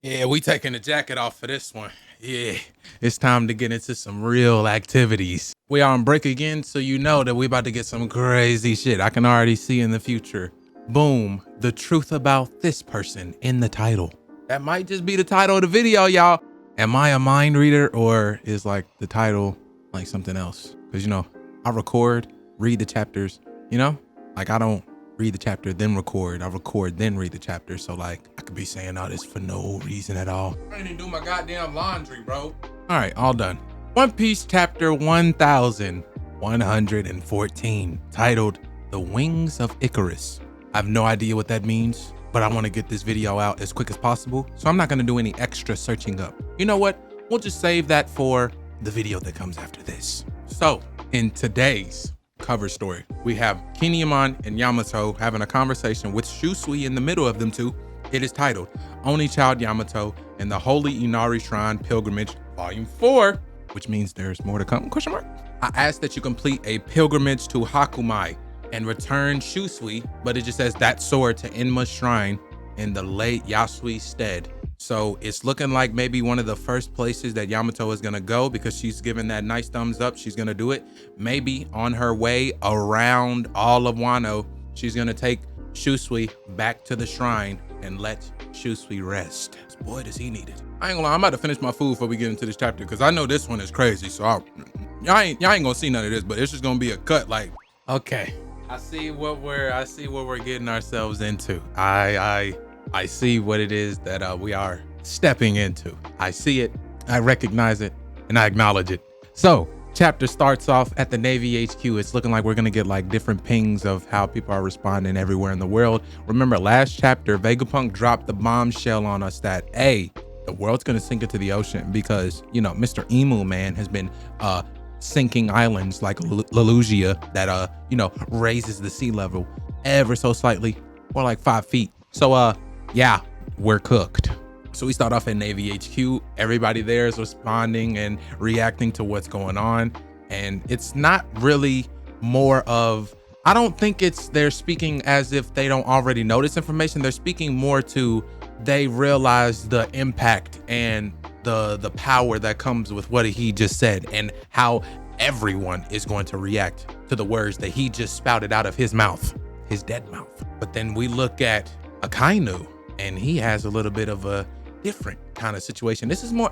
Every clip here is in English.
Yeah, we taking the jacket off for this one. Yeah, it's time to get into some real activities. We are on break again, so you know that we about to get some crazy shit. I can already see in the future. Boom, the truth about this person in the title. That might just be the title of the video, y'all. Am I a mind reader, or is like the title like something else? Because I record, read the chapters, like I don't read the chapter, then record. I record, then read the chapter. So like I could be saying all this for no reason at all. I didn't even do my goddamn laundry, bro. All right, all done. One Piece chapter 1114, titled The Wings of Icarus. I have no idea what that means, but I want to get this video out as quick as possible. So I'm not going to do any extra searching up. You know what? We'll just save that for the video that comes after this. So in today's cover story, we have Kinemon and Yamato having a conversation with Shusui in the middle of them two. It is titled Only Child Yamato and the Holy Inari Shrine Pilgrimage Volume 4, which means there's more to come, ? I asked that you complete a pilgrimage to Hakumai and return Shusui, but it just says that sword to Enma's shrine in the late Yasui's stead. So it's looking like maybe one of the first places that Yamato is gonna go, because she's given that nice thumbs up. She's gonna do it. Maybe on her way around all of Wano, she's gonna take Shusui back to the shrine and let Shusui rest. Boy, does he need it. I ain't gonna lie, I'm about to finish my food before we get into this chapter, because I know this one is crazy. So y'all ain't gonna see none of this, but it's just gonna be a cut. Like, okay, I see what we're getting ourselves into. I see what it is that we are stepping into. I see it, I recognize it, and I acknowledge it. So chapter starts off at the Navy HQ. It's looking like we're gonna get like different pings of how people are responding everywhere in the world. Remember last chapter, Vegapunk dropped the bombshell on us that, hey, the world's gonna sink into the ocean because, Mr. Emu Man has been sinking islands like Lelusia that, raises the sea level ever so slightly, or like 5 feet. So, yeah, we're cooked. So we start off at Navy HQ. Everybody there is responding and reacting to what's going on. And it's not really more of, I don't think they're speaking as if they don't already know this information. They're speaking more to, they realize the impact and the power that comes with what he just said, and how everyone is going to react to the words that he just spouted out of his mouth, his dead mouth. But then we look at Akainu, and he has a little bit of a different kind of situation. This is more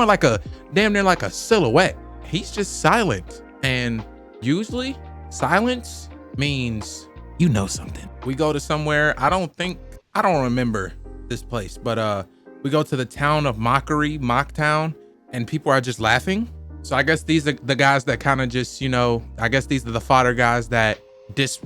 like a damn near like a silhouette. He's just silent, and usually silence means something. We go to somewhere, I don't remember this place, but we go to the town of Mocktown, and people are just laughing. So I guess these are the guys that kind of just, I guess these are the fodder guys that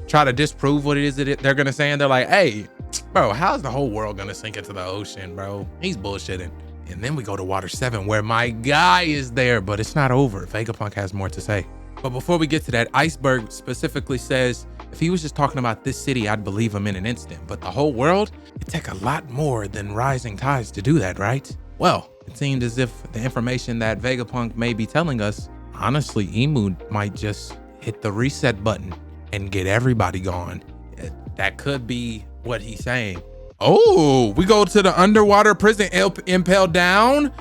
try to disprove what it is that they're gonna say, and they're like, hey, bro, how's the whole world gonna sink into the ocean, bro? He's bullshitting. And then we go to Water 7, where my guy is there, but it's not over. Vegapunk has more to say. But before we get to that, Iceberg specifically says, if he was just talking about this city, I'd believe him in an instant. But the whole world, it'd take a lot more than rising tides to do that, right? Well, it seemed as if the information that Vegapunk may be telling us, honestly, Emu might just hit the reset button and get everybody gone. That could be what he's saying. Oh, we go to the underwater prison, impaled down.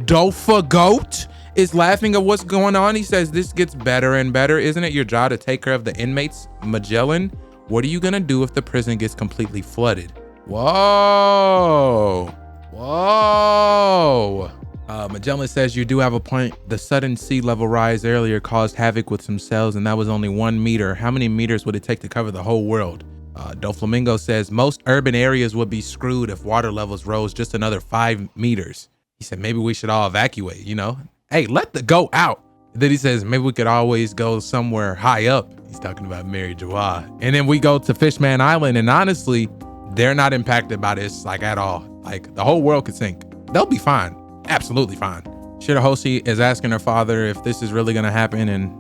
Dofa Goat is laughing at what's going on. He says, this gets better and better. Isn't it your job to take care of the inmates? Magellan, what are you gonna do if the prison gets completely flooded? Whoa. Magellan says, you do have a point. The sudden sea level rise earlier caused havoc with some cells, and that was only 1 meter. How many meters would it take to cover the whole world? Doflamingo says, most urban areas would be screwed if water levels rose just another 5 meters. He said, maybe we should all evacuate, Hey, let the goat out. Then he says, maybe we could always go somewhere high up. He's talking about Mary Joie. And then we go to Fishman Island, and honestly, they're not impacted by this like at all. Like, the whole world could sink. They'll be fine. Absolutely fine. Shirahoshi is asking her father if this is really gonna happen, and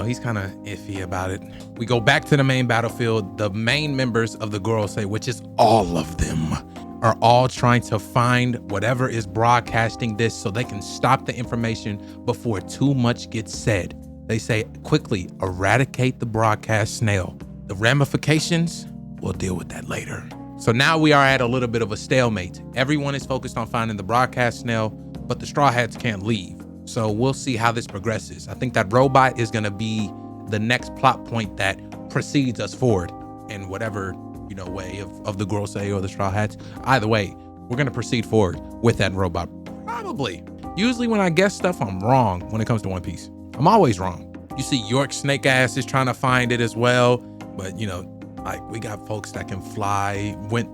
he's kind of iffy about it. We go back to the main battlefield. The main members of the Gorosei, which is all of them, are all trying to find whatever is broadcasting this so they can stop the information before too much gets said. They say, quickly eradicate the broadcast snail. The ramifications, we'll deal with that later. So now we are at a little bit of a stalemate. Everyone is focused on finding the broadcast snail, but the Straw Hats can't leave. So we'll see how this progresses. I think that robot is gonna be the next plot point that precedes us forward in whatever, you know, way of the Gorosei or the Straw Hats. Either way, we're gonna proceed forward with that robot. Probably. Usually when I guess stuff, I'm wrong when it comes to One Piece. I'm always wrong. You see York Snake Ass is trying to find it as well, but you know, like we got folks that can fly, went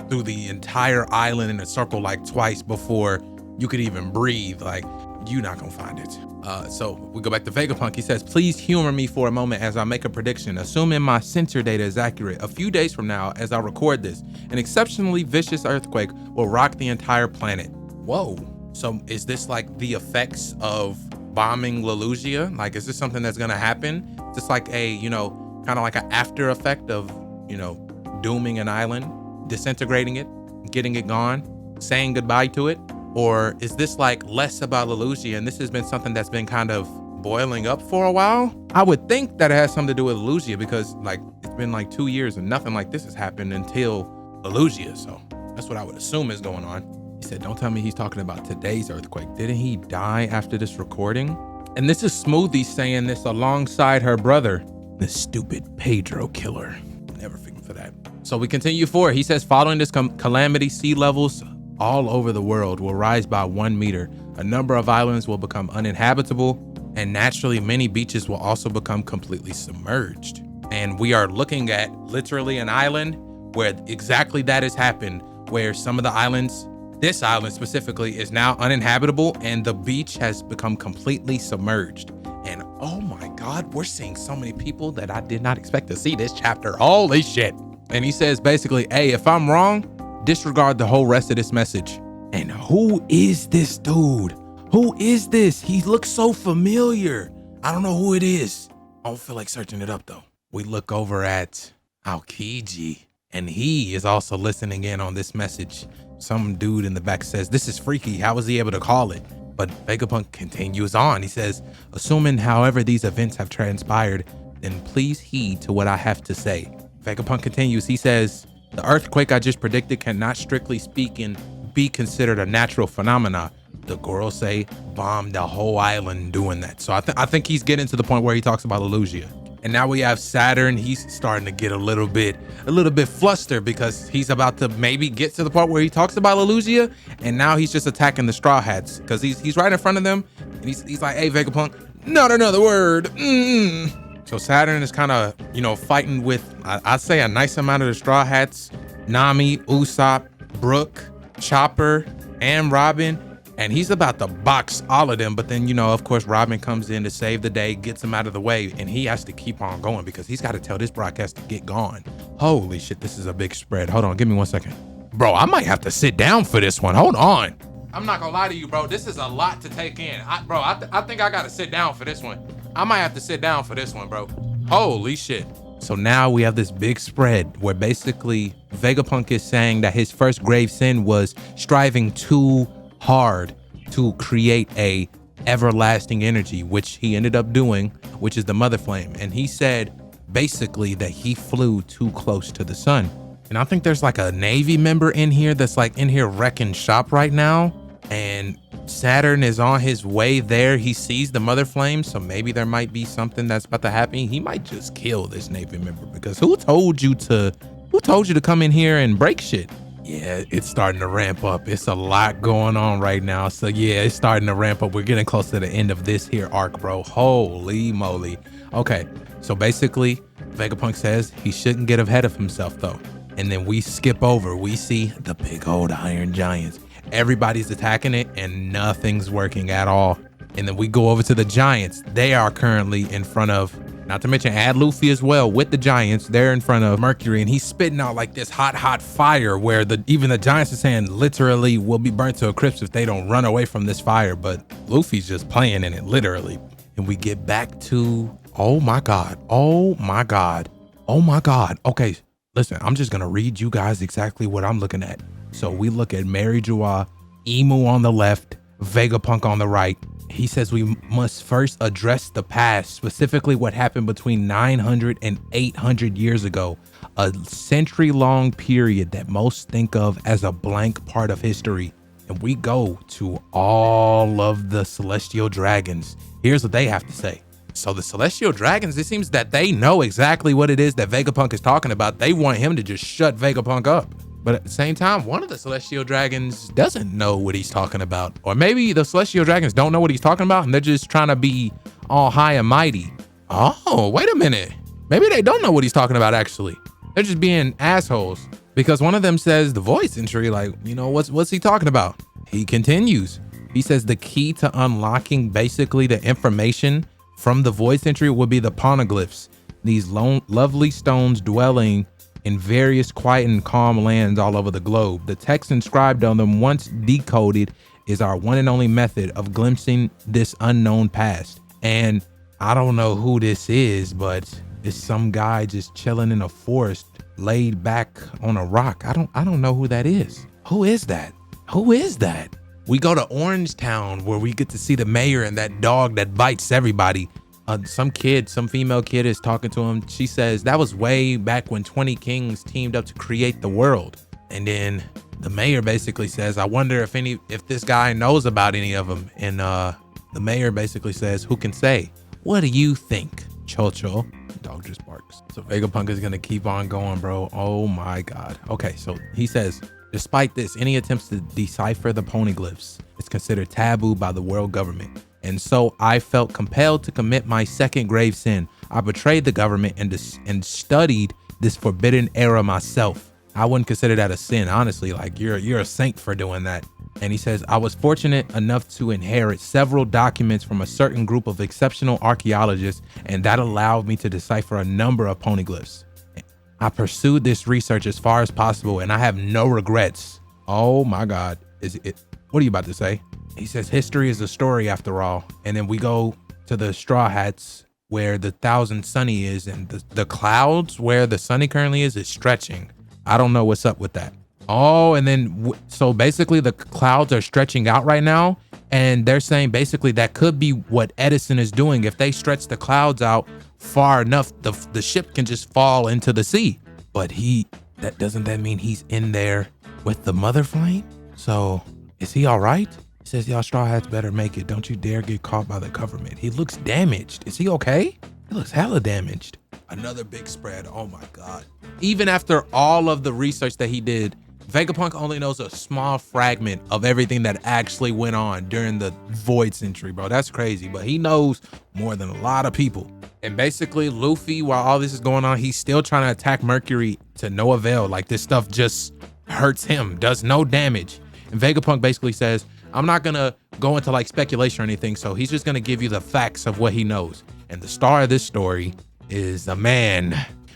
through the entire island in a circle like twice before you could even breathe. Like, you're not gonna find it. So we go back to Vegapunk. He says, please humor me for a moment as I make a prediction. Assuming my sensor data is accurate, a few days from now, as I record this, an exceptionally vicious earthquake will rock the entire planet. Whoa. So is this like the effects of bombing Lelougia? Like, is this something that's gonna happen? Is this like a, you know, kind of like an after effect of, you know, dooming an island, disintegrating it, getting it gone, saying goodbye to it? Or is this like less about Lelougia and this has been something that's been kind of boiling up for a while? I would think that it has something to do with Lelougia because like it's been like 2 years and nothing like this has happened until Lelougia. So that's what I would assume is going on. He said, don't tell me he's talking about today's earthquake. Didn't he die after this recording? And this is Smoothie saying this alongside her brother, the stupid Pedro killer. Never forgive him for that. So we continue forward. He says, following this calamity, sea levels all over the world will rise by 1 meter. A number of islands will become uninhabitable, and naturally many beaches will also become completely submerged. And we are looking at literally an island where exactly that has happened, where some of the islands, this island specifically, is now uninhabitable and the beach has become completely submerged. And oh my God, we're seeing so many people that I did not expect to see this chapter. Holy shit. And he says basically, hey, if I'm wrong, disregard the whole rest of this message. And who is this dude? Who is this? He looks so familiar. I don't know who it is. I don't feel like searching it up though. We look over at Aokiji and he is also listening in on this message. Some dude in the back says, this is freaky. How was he able to call it? But Vegapunk continues on. He says, assuming however these events have transpired, then please heed to what I have to say. Vegapunk continues. He says, the earthquake I just predicted cannot strictly speaking be considered a natural phenomena. The Gorosei bombed the whole island doing that. So I think he's getting to the point where he talks about Lelougia. And now we have Saturn. He's starting to get a little bit flustered because he's about to maybe get to the part where he talks about Lelougia. And now he's just attacking the Straw Hats because he's right in front of them. And he's like, hey, Vegapunk, not another word. So Saturn is kind of, you know, fighting with, I'd say a nice amount of the Straw Hats, Nami, Usopp, Brook, Chopper, and Robin. And he's about to box all of them. But then, you know, of course, Robin comes in to save the day, gets him out of the way, and he has to keep on going because he's got to tell this broadcast to get gone. Holy shit, this is a big spread. Hold on, give me 1 second. Bro, I might have to sit down for this one. Hold on. I'm not gonna lie to you, bro. This is a lot to take in. I think I gotta sit down for this one. I might have to sit down for this one, bro. Holy shit. So now we have this big spread where basically Vegapunk is saying that his first grave sin was striving too hard to create a everlasting energy, which he ended up doing, which is the Mother Flame. And he said basically that he flew too close to the sun. And I think there's like a Navy member in here that's like in here wrecking shop right now. And Saturn is on his way there. He sees the Mother Flame, so maybe there might be something that's about to happen. He might just kill this Navy member because who told you to come in here and break shit? Yeah, it's starting to ramp up. It's a lot going on right now. So yeah, it's starting to ramp up. We're getting close to the end of this here arc, bro. Holy moly. Okay, so basically Vegapunk says he shouldn't get ahead of himself though. And then we skip over, we see the big old Iron Giants. Everybody's attacking it and nothing's working at all. And then we go over to the Giants. They are currently in front of, not to mention add Luffy as well with the Giants. They're in front of Mercury and he's spitting out like this hot fire where even the Giants are saying literally will be burnt to a crisp if they don't run away from this fire. But Luffy's just playing in it literally. And we get back to, oh my God. Okay, listen, I'm just gonna read you guys exactly what I'm looking at. So we look at Mary Joie, Emu on the left, Vegapunk on the right. He says we must first address the past, specifically what happened between 900 and 800 years ago. a century-long period that most think of as a blank part of history. And we go to all of the celestial dragons. Here's what they have to say. So the celestial dragons, it seems that they know exactly what it is that Vegapunk is talking about. They want him to just shut Vegapunk up. But at the same time, one of the celestial dragons doesn't know what he's talking about. Or maybe the celestial dragons don't know what he's talking about and they're just trying to be all high and mighty. Oh, wait a minute. Maybe they don't know what he's talking about actually. They're just being assholes. Because one of them says the voice entry, like, you know, what's he talking about? He continues. He says the key to unlocking basically the information from the voice entry will be the poneglyphs, these lovely stones dwelling in various quiet and calm lands all over the globe. The text inscribed on them, once decoded, is our one and only method of glimpsing this unknown past. And I don't know who this is, but it's some guy just chilling in a forest, laid back on a rock. I don't know who that is. Who is that? Who is that? We go to Orange Town where we get to see the mayor and that dog that bites everybody. Some female kid is talking to him. She says that was way back when 20 kings teamed up to create the world. And then the mayor basically says, I wonder if this guy knows about any of them. And the mayor basically says, who can say? What do you think, Chocho? The dog just barks. So Vegapunk is gonna keep on going, bro. Oh my God. Okay, so he says, despite this, any attempts to decipher the poneglyphs is considered taboo by the world government. And so I felt compelled to commit my second grave sin. I betrayed the government and studied this forbidden era myself. I wouldn't consider that a sin, honestly. Like you're a saint for doing that. And he says, I was fortunate enough to inherit several documents from a certain group of exceptional archaeologists, and that allowed me to decipher a number of poneglyphs. I pursued this research as far as possible, and I have no regrets. Oh my God. What are you about to say? He says, history is a story after all. And then we go to the Straw Hats where the Thousand Sunny is, and the clouds where the Sunny currently is stretching. I don't know what's up with that. Oh, and then so basically the clouds are stretching out right now. And they're saying basically that could be what Edison is doing. If they stretch the clouds out far enough, the ship can just fall into the sea. But doesn't that mean he's in there with the mother flame? So is he all right? He says, y'all Straw Hats better make it. Don't you dare get caught by the government. He looks damaged. Is he okay? He looks hella damaged. Another big spread. Oh my God. Even after all of the research that he did, Vegapunk only knows a small fragment of everything that actually went on during the Void Century, bro. That's crazy, but he knows more than a lot of people. And basically, Luffy, while all this is going on, he's still trying to attack Mercury to no avail. Like, this stuff just hurts him, does no damage. And Vegapunk basically says, I'm not gonna go into like speculation or anything, so he's just gonna give you the facts of what he knows. And the star of this story is a man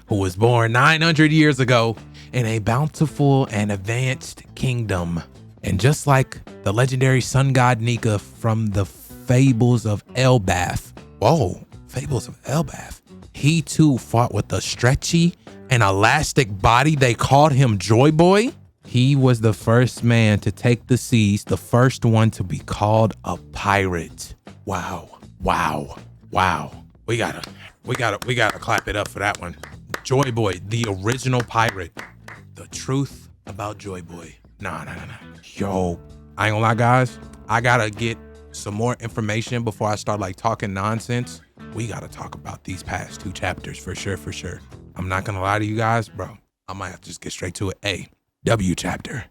who was born 900 years ago in a bountiful and advanced kingdom. And just like the legendary sun god Nika from the Fables of Elbaf, whoa, Fables of Elbaf, he too fought with a stretchy and elastic body. They called him Joyboy. He was the first man to take the seas, the first one to be called a pirate. Wow, wow, wow. We gotta clap it up for that one. Joyboy, the original pirate. The truth about Joyboy. Nah. Yo, I ain't gonna lie, guys. I gotta get some more information before I start like talking nonsense. We gotta talk about these past 2 chapters for sure. I'm not gonna lie to you guys, bro. I might have to just get straight to it. W chapter.